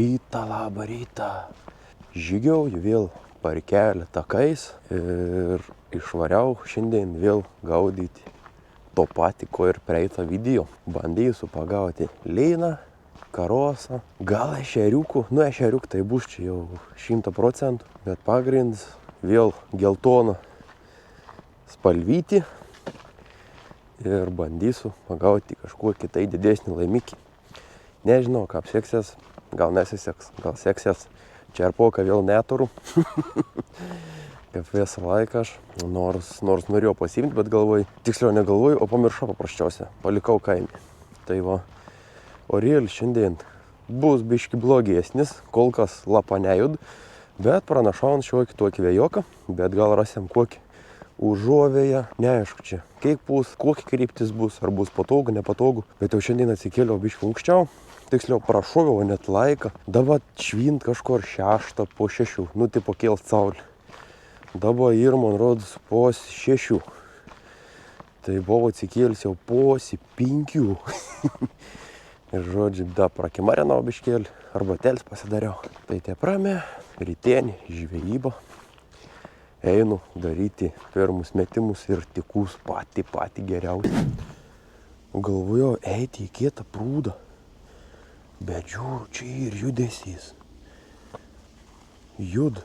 Labą rytą. Žygiauju vėl parkelį takais ir išvariau šiandien vėl gaudyti to patį, ko ir praeitą video. Bandysiu pagauti lyną, karosą, gal ešeriukų. Ešeriuk tai bus čia jau 100%, bet pagrindas vėl geltoną spalvyti ir bandysiu pagauti kažkuo kitai didesnį laimikį. Nežinau, kaip seksis, gal nesiseks, gal seksis. Čerpoką vėl neturiu. Kaip visą laiką aš, nors norėjau pasiimti, bet galvoju, tiksliau negalvoju, o pamiršau paprasčiausia. Palikau kaimį. Tai va, orėlis šiandien bus biški blogesnis, kol kas lapa nejud, bet pranašaujant šiokį tokį vėjoką, bet gal rasim kokį užuovėje, neaišku čia, kiek bus, kokia kryptis bus, ar bus patogu, nepatogu, bet jau šiandien atsikėliau biški anksčiau. Tiksliau, prašoviau net laiką. Dabar švint kažkur 6 po 6. Tipo kėlt saulį. Dabar ir man rodos po 6. Tai buvo atsikėlis jau po 5. Ir žodžiu, da prakimarinau biškėlį. Arba telis pasidariau. Tai tie prame, rytienį, žvejybą. Einu daryti pirmus metimus ir tikus patį geriausią. Galvoju, eiti į kietą prūdą. Bet žiūriu, čia ir judesys. Jud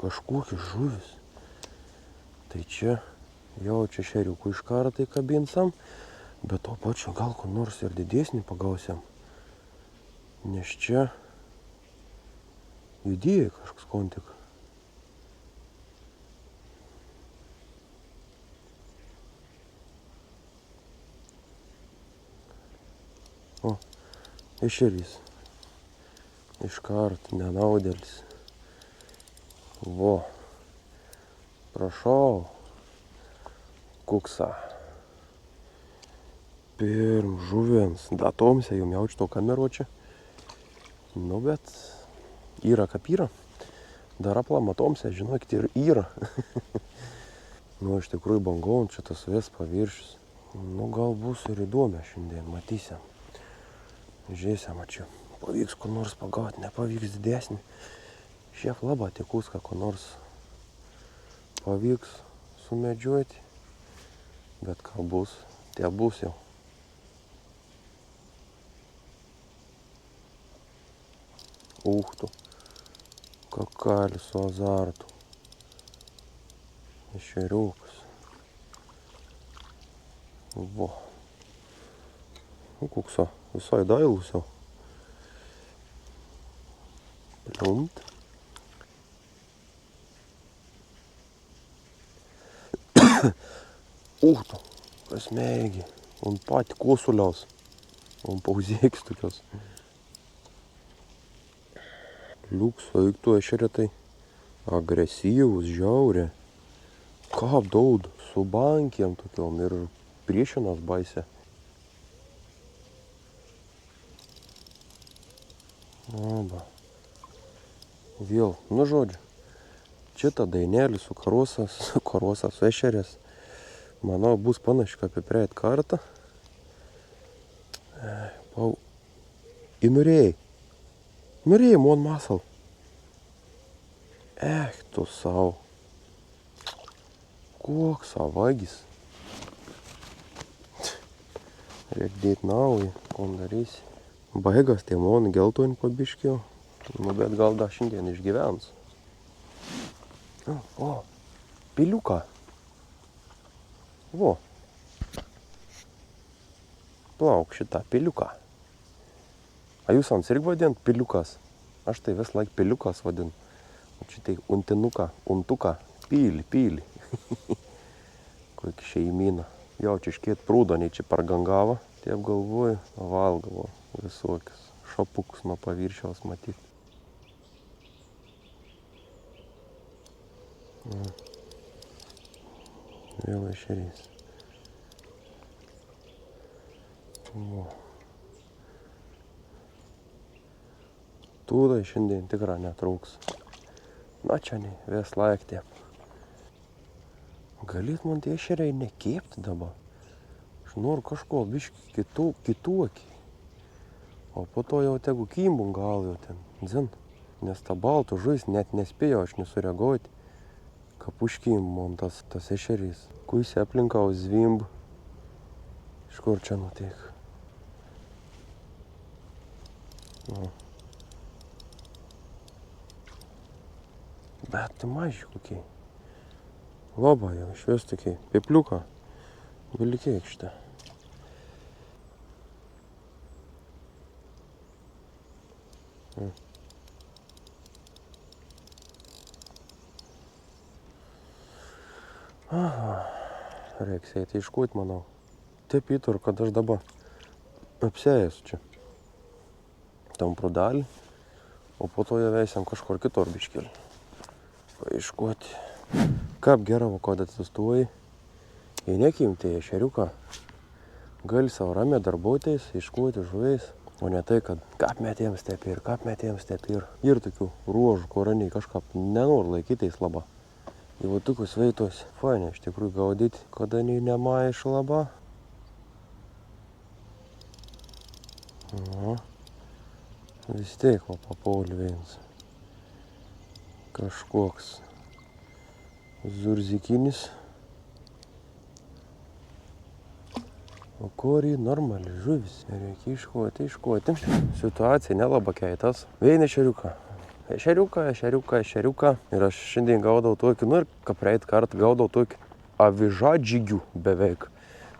kažkokie žuvis. Tai čia jau čia šeriukų iš kartai kabinsam, bet to pačiu gal ko nors ir didesnį pagausiam. Nes čia judėjai kažkoks kontik. O, ešerys. Iškart, nenaudėlis. Vo. Prašau. Kuksa. Pirm žuvens. Datomse jau jaučito kamerų čia. Bet yra kaip yra. Dar aplamatomse, žinokit, ir yra. Iš tikrųjų bangavom čia tas ves paviršius. Gal bus ir įdomi šiandien, matysim. Žiūrėsim, čia pavyks ko nors pagauti, nepavyks didesnį. Šiaip labą tikus, ko nors pavyks sumedžiuoti. Bet ką bus, tie bus jau. Tu, kakalis su azartu. Ešeriukas. Vo. Kuksa, visai dailus jau. Pliumt. Tu, kas mėgi. Un patį kosuliaus. Un pauzėkis tokios. Liuks, eiktų ešeriai. Agresyvus, žiaurė. Kap daud, su bankiam tokiom ir priešinos baisė. Oba. Vėl, žodžiu. Šitą dainelį su karosas, su ešerės. Manau, bus panašiai kaip į praeit kartą. Įnorėjai. Norėjai, mon masal. Tu savo. Koks savagis. Reik dėti naują, kon darysi. Baigas tie mon geltoni pabiškio. Bet gal dar šiandien išgyvens. Piliuką. Vo. Plauk šitą piliuką. A jūs ant irgi vadint piliukas? Aš tai vis laik piliukas vadinu. Šitai untinuką, untuką. Pylį. Kokį šeimyną. Jau čia iškėt prūdo, nei čia pargangavo. Taip galvoju, valgavo visokius šapukus nuo paviršiaus matyti. Vėl ešerys. Tūdai šiandien tikrai netrūks. Čia ne, vis laik taip. Galit man tie ešeriai nekėpti dabar. Aš noriu kažko biškį kitokį. O po to jau tegu kymbum gal jau ten, dzin. Nes ta baltų žuvis net nespėjo aš nesureaguoti. Kapuškym man tas ešerys. Kuisi aplinkau zvimb. Iš kur čia nuteik? Nu. Bet tai maži kokiai. Loba jau išvis tokiai. Piepliuką. Vilkiai šitą. Aha, reiks eiti iškūt, manau. Taip įtur, kad aš dabar apsėjęs čia. Tam prudalį, o po to jau veisiam kažkur kitur biškelį. Paiškoti. Kaip gera, kad atsistuoji. Jei nekimti ešeriuką, gali savo ramę darbuotis, iškūti žuviais. O ne tai, kad kap metėms tepi ir. Ir tokių ruožų, kur raniai kažką nenori laikytis laba. Jau tokius veitos fainai iš tikrųjų gaudyti, kada nemaiš laba. Nu, vis tiek va papauli vienas. Kažkoks zurzikinis. O kori normali žuvis. Reikia iškuoti. Situacija nelaba keitas. Vien ešeriuką. Ešeriuką. Ir aš šiandien gaudau tokį, ir kapreit kartą gaudau tokį avižadžigių beveik.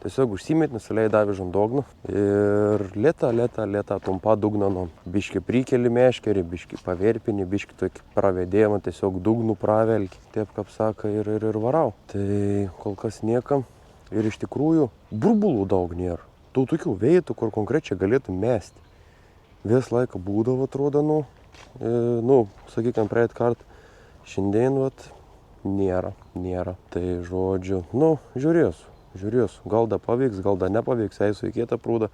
Tiesiog užsimėt, nusileidai avižant dugną. Ir lėta tumpa dugnanom. Biški prikeli meškerį, biški paverpinį, biški tokį pravedėjimą, tiesiog dugnų pravelki. Taip, kaip saka, ir varau. Tai kol kas niekam. Ir iš tikrųjų burbulų daug nėra. Tų tokių veitų, kur konkrečiai galėtų mesti. Vis laiką būdavo, atrodo, sakykime, praeit kartą. Šiandien, nėra. Tai žodžiu, žiūrėsiu. Gal da pavyks, gal da nepavyks, eisiu į kitą prūdą.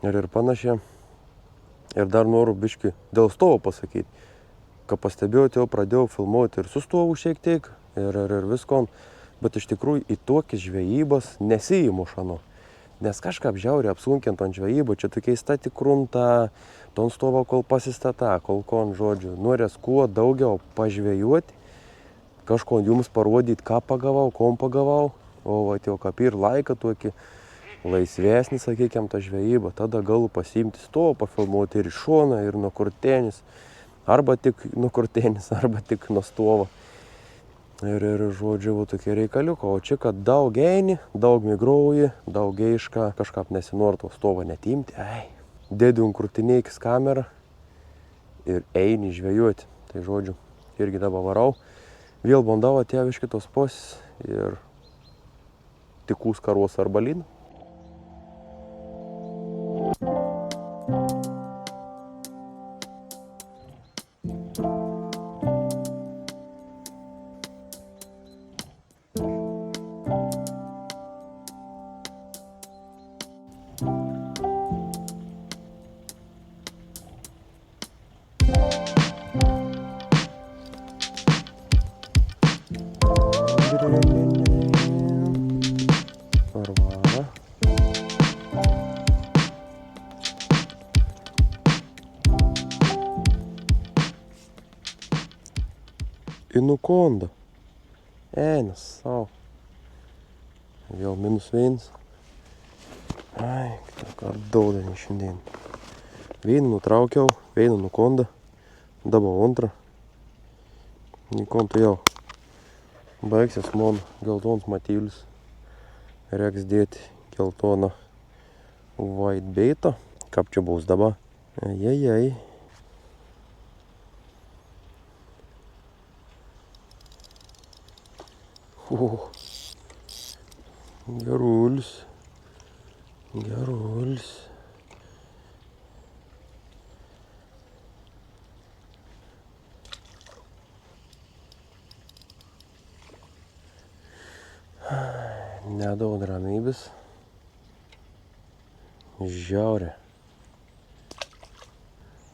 Ir panašiai. Ir dar noriu biškį dėl stovo pasakyti. Ką pastebėjau, jau pradėjau filmuoti ir su stovu šiek tiek. Ir visko. Bet iš tikrųjų į tokias žvejybas nesiimu šanu. Nes kažkaip žiauriai apsunkint ant žvejybų, čia tokiai stati krunta, ton stovo kol pasistata, kol kon žodžiu. Norės kuo daugiau pažvėjuoti, kažko jums parodyti, ką pagavau, kom pagavau. O jau kaip ir laiką tokį laisvesnį, sakykime, tą žvejybą. Tada galiu pasiimti stovą, pafilmuoti ir iš šoną, ir nuo kurtenis. Arba tik nuo kurtenis, arba tik nuo stovo. Ir žodžiu, tokie reikaliukai. O čia, kad daug eini, daug migrauji, daug geiška, kažkaip nesinori to stovą netimti. Dėdi krūtinėkis kamerą ir eini žvejoti. Tai žodžiu, irgi dabar varau. Vėl bandau atėjo iš kitos pusės ir tikus karos arba lyną. Inukonda. Eina sau. Vėl -1. Ką daudanį šiandien. Vieną nutraukiau, vieną nukonda. Dabar antrą. Nikontų jau. Baigsis man geltons matylis. Reiks dėti geltoną whitebaitą. Kaip čia bus dabar? Ajajai. Gerulis. Nedaug ramybės. Žiaurė.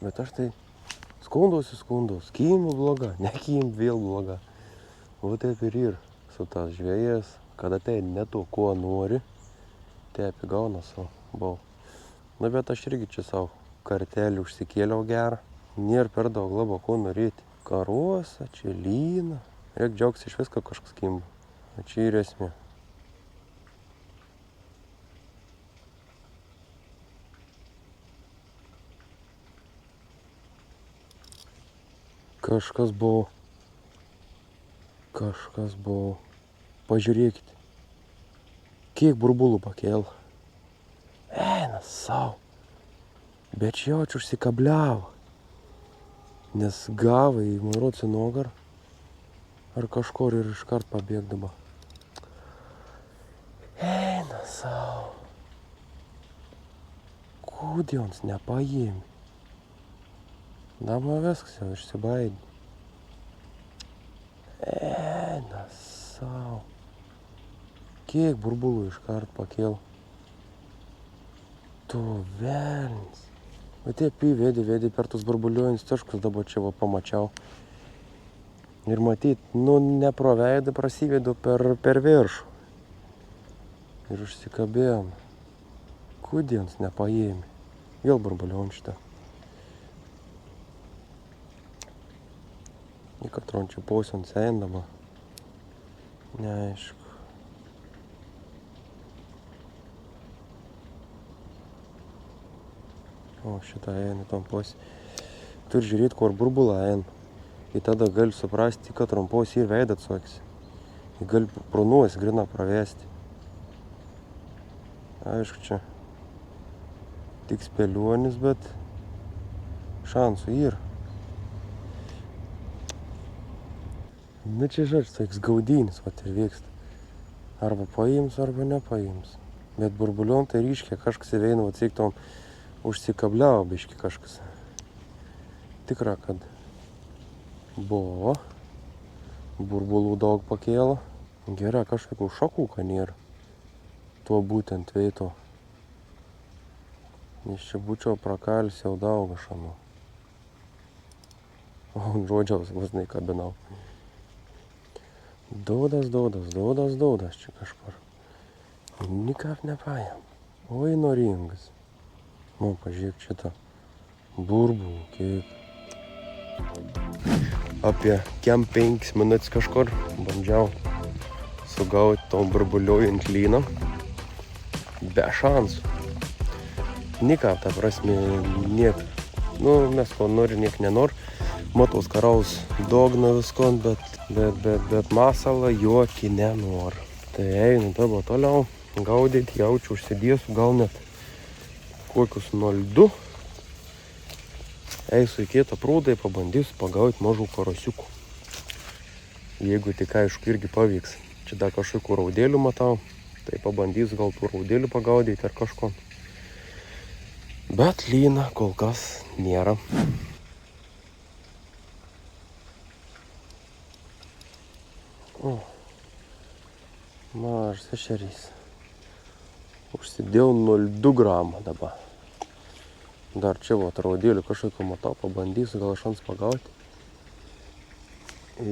Bet aš tai skundos. Kyim bloga, nekyim vėl bloga. O taip ir su tas žvėjas, kada tai ne to, ko nori, tai apigauna savo bau. Bet aš irgi čia savo kartelį užsikėliau gerą. Nėra per daug labo ko norėti. Karosa, čia lyna. Reik džiaugtis iš visko kažkas kimba. O čia yra esmė. Kažkas buvo. Pažiūrėkite. Kiek burbulų pakėl. Eina sau. Bet jaučiu užsikabliavo. Nes gavo į Maroci nuogarą. Ar kažkur ir iškart pabėgdama. Eina sau. Kodėl nepaėmė? Dabar viskas jau išsibaidė. Eina sau. Kiek burbulų iškart pakėl. Tu velnis. O taip vedė per tus burbuliuojant taškus, dabar čia va pamačiau. Ir matyt, neproveidą prasivedu per viršų. Ir užsikabėjom. Kodėl nepaėmė? Vėl burbuliuojant šitą. Į katrončių pausiant sendama. Neaišku. O šitą eina tom posi. Turi žiūrėti, kur burbulą eina. Ir tada gali suprasti, kad tromposi ir veidą atsakys. Ir gali pronuosi grina pravesti. Aišku, čia tik spėlionis, bet šansų yra. Čia žodžiu, toks gaudynis vat ir vyksta. Arba paims, arba nepaims. Bet burbuliom tai ryškia, kažkas įveina, vat siktom užsikabliavo biški kažkas. Tikra, kad buvo. Burbulų daug pakėlo. Gerai, kažkokių šakų, kad nėra. Tuo būtent veito. Nes čia būčiau prakalis jau daug ašanu. O žodžiaus vos neįkabinau. Daudas čia kažkur. Nikap nepaėm. Oi, noringas. O, pažiūrėk šitą. Burbulų, kiek. Apie 5 minutės kažkur bandžiau sugauti to burbuliuojant lyną. Be šansų. Nikap, ta prasme, niek. Mes ko nori, niek nenori. Matos karaus dogna viskon, bet masalą jokį nenor. Tai einu dabar toliau gaudyti, jaučiu užsidėsiu, gal net kokius 0,2. Eisiu į kitą prūdą ir pabandysiu pagauti mažų karosiukų. Jeigu tik aišku irgi pavyks. Čia dar kažkokių raudėlių matau, tai pabandysiu gal tų raudėlių pagaudyti ar kažko. Bet lyna kol kas nėra. Mažas ešerys. Užsidėjau 0,2 gramą dabar. Dar čia va raudėlių kažkokio matau, pabandysiu gal šans pagauti.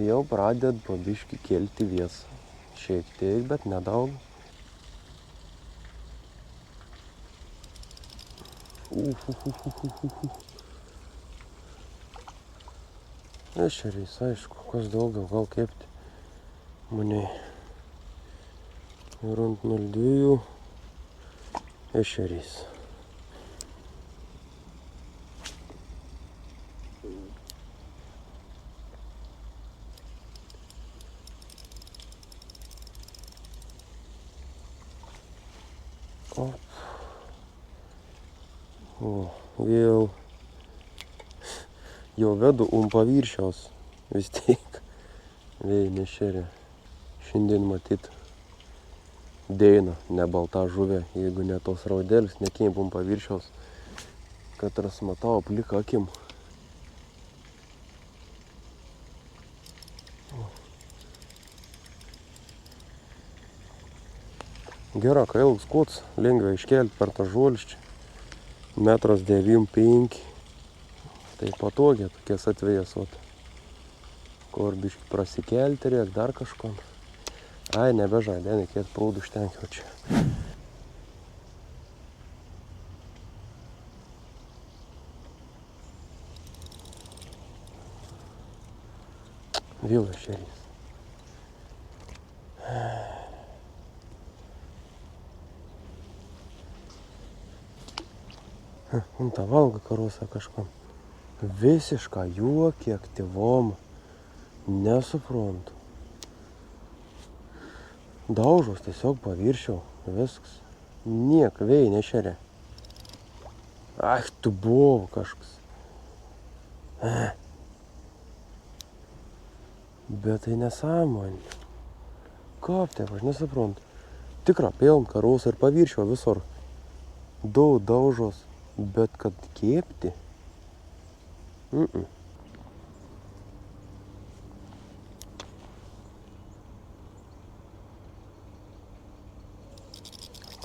Jau pradėt po biškį kelti viesą. Šiek tiek, bet nedaug. Ešerys, aišku, kas daugiau gal kepti. Maniai. Ir ant 0,2 ešerys. Vėl jau vedu paviršiaus vis tiek. Vėl nešerė. Šiandien matyt deina, ne balta žuvė, jeigu ne tos raudėlis, nekėjim paviršiaus, kad rasmatau plika akim. Gera, kai ilgs kots, lengva iškelti per tą žuoliščią. 1,95 m. Tai patogiai tokies atvėjas. Kur biškį prasikelti reik, dar kažko. Ai, nebežaidė, reikėtų prūdų užtenkiau čia. Vėl ešerys. Un tą valgo karosą kažkam. Visišką juokį aktyvomą. Nesuprantu. Daužos tiesiog paviršiau. Viskas. Niek vėjai nešeria. Ach, tu buvo kažkas. Bet tai nesąmonė. Kaip taip, aš nesuprantu. Tikra piln karosą ir paviršiau visur. Daug daužos. Bet kad kepti?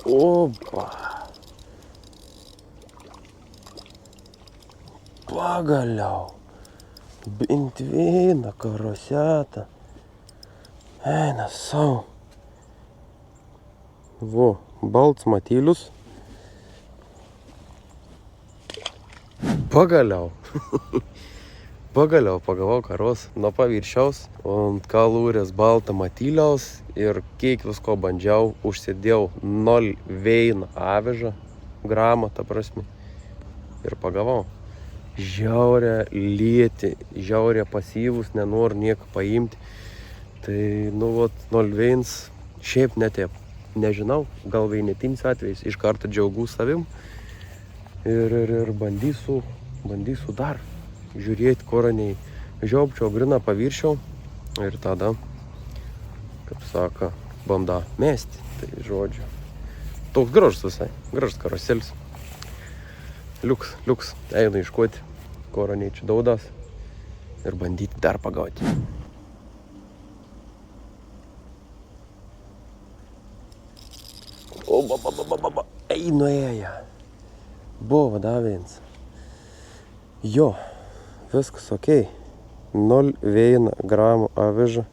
Opa. Pagaliau. Bent vieną karosiatą. Eina sau. Vo, balts matylius. Pagaliau. Pagaliau pagavau karos nuo paviršiaus, ant kalūrės baltą matyliaus ir kiek visko bandžiau, užsidėjau 0,1 avižą, gramą, ta prasme, ir pagavau. Žiaurė lieti, žiaurė pasyvus, nenoriu nieko paimti. Tai, 0,1 šiaip netep. Nežinau, gal vienetinis atvejis, iš karto džiaugiu savim ir bandysiu dar žiūrėti koroniai. Žiaupčiau grina paviršiau ir tada, kaip sako, banda mesti. Tai žodžiu. Toks gražus visai, gražus karoselis. Liuks, einu iškoti koroniai čia daudas ir bandyti dar pagauti. O, einu ėja. Buvo davins. Jo. Viskas okei. 0,1 gramų aviža.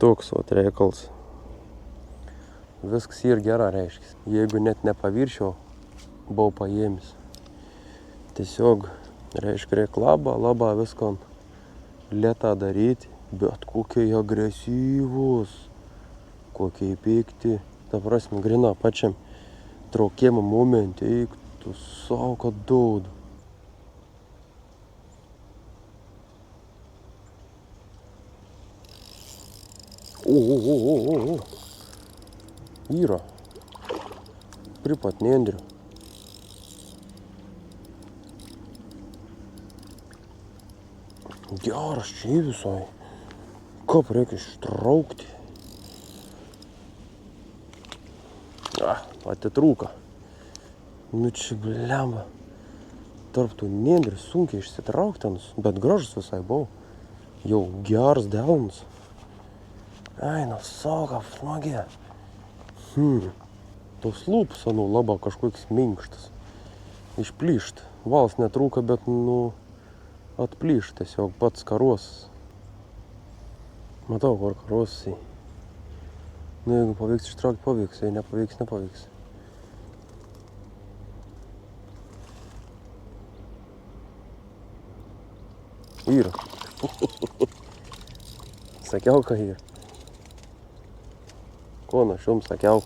Toks vat reikalas. Viskas ir gera reiškia. Jeigu net ne paviršiau, buvau paėmis. Tiesiog reiškia reik labą viską lėtą daryti. Bet kokie agresyvūs. Kokie pikti. Ta prasme, grina pačiam traukimo momente. Eik tu savo, kad daud. O. Yra. Pripat nendrių. Geras čia visai. Kaip reikia ištraukti. Atitrūka. Nu čia blemba. Tarp tų nendrių sunkiai išsitraukti, bet gražus visai buvo. Jau geras delnas. Eina savo, smagė. Tos lūpus, laba kažkoks minkštas. Išplyšt. Vals netrūka, bet, atplyšt tiesiog pats karosas. Matau, kur karosas. Jeigu pavyks ištraukti, pavyks. Jei nepavyks. Yra. Sakiau, ką yra. Ko aš jums sakiau?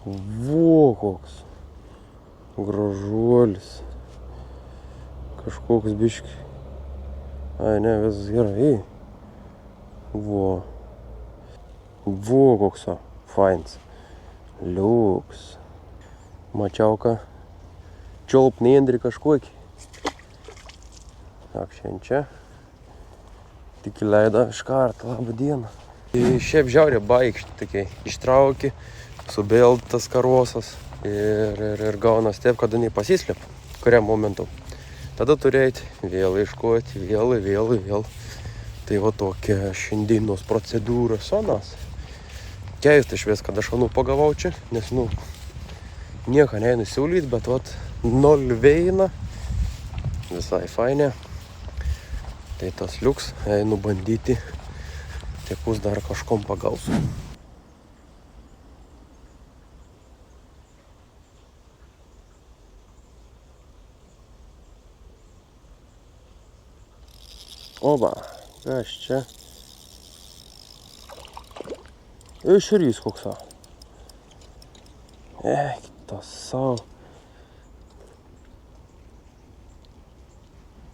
Vo, koks gražuolis. Kažkoks biški. Ai, ne, visas gerai. Vo, koks fains. Liuks. Mačiau, ką čiolp nendrį kažkokį. Tak, šiandien čia. Tik įleido iš karto. Labą dieną. Šiaip žiaurė baikšti tokiai. Ištrauki, subėld tas karosas ir gaunas taip, kad jinai pasislėp. Kuriam momentu. Tada turėti vėl iškoti, vėl. Tai va tokia šiandienos procedūra sonas. Keista išvis, kad aš pagavau čia, nes nieko neinu siūlyt, bet vat 0,1 visai fainė. Tai tas liuks, einu bandyti. Tiepus dar kažkom pagausiu. Oba, Kas čia? Ešerys koks. Kitas savo.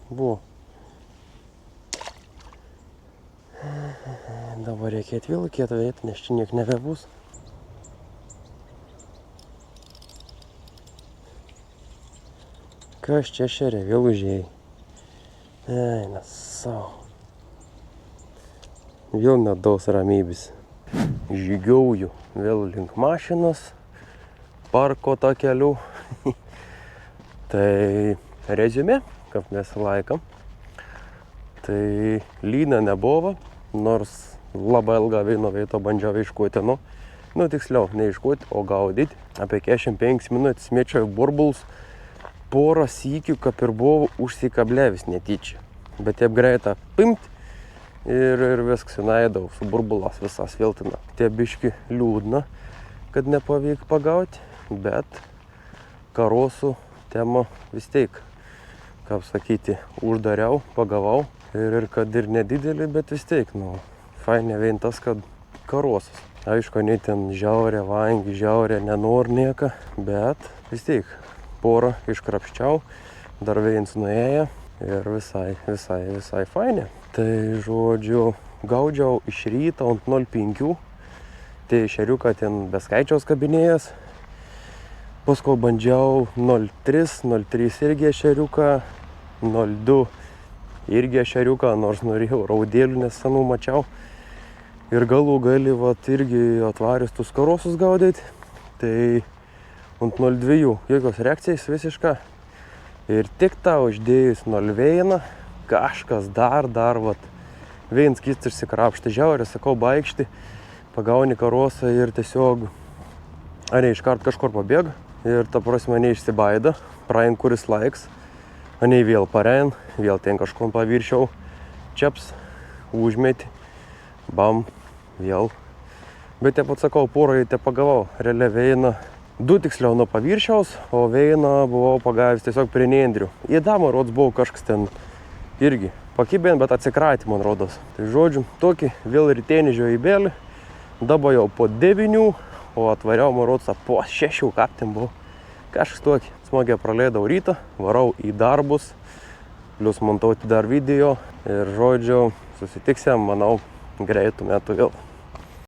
Buvo. Dabar reikia atvilkėti vietą, nes čia niek nebebus. Kas čia šeria, vėl užėjai. Eina savo. Vėl nedaus ramybės. Žygiauju vėl link mašinos, parko takeliu. Tai reziumė, kaip mes laikam. Tai lyna nebuvo, nors labai ilgą vyno vieto bandžiau iškuoti. Nu, tiksliau, ne iškuoti, o gaudyti. Apie 45 minutės mėčiau burbulus. Porą sykių, kaip ir buvo užsikabliavis netyčia. Bet taip greitą pimt ir viskas įnaidau su burbulas visas viltina. Tie biški liūdna, kad nepavyk pagauti, bet karosų temą vis tiek, kaip sakyti, uždariau, pagavau. Ir kad ir nedidelį, bet vis tiek, fainė vien tas, kad karosas. Aišku, nei ten žiaurė, vangi, žiaurė, nenor nieka, bet vis tiek. Porą iškrapščiau, dar viens nuėjo ir visai fainė. Tai žodžiu, gaudžiau iš ryto ant 0,5, tai ešeriuką ten be skaičiaus kabinėjęs. Paskui bandžiau 0,3 irgi ešeriuką, 0,2 irgi ešeriuką, nors norėjau raudėlių, nes senų mačiau. Ir galų gali irgi atvarius tus karosus gaudyti, tai ant 0,2 jokios reakcijos visiška. Ir tik tau uždėjus 0,1, kažkas dar, viens kits išsikrapštė žiaurė, sakau, baikšti, pagauni karosą ir tiesiog ane iškart kažkur pabėga. Ir ta prasme neišsibaida, praein kuris laiks, ane vėl parein, vėl ten kažkom paviršiau, čiaps, užmeti, bam, vėl. Bet taip atsakau, porą te pagavau, realiai veina. 2 tiksliau nuo paviršiaus, o veiną buvau pagavęs tiesiog prie nendrių. Įdama, rods, buvo kažkas ten irgi pakibėn, bet atsikratė, man rodos. Tai žodžiu, tokį vėl rytenį žvejybėlį, dabar jau po 9, o atvariau, man rods, po 6 kaptim buvo. Kažkas tokį. Smagiai praleidau rytą, varau į darbus, plius montauti dar video ir žodžiu, susitiksim, manau, greitų metų vėl.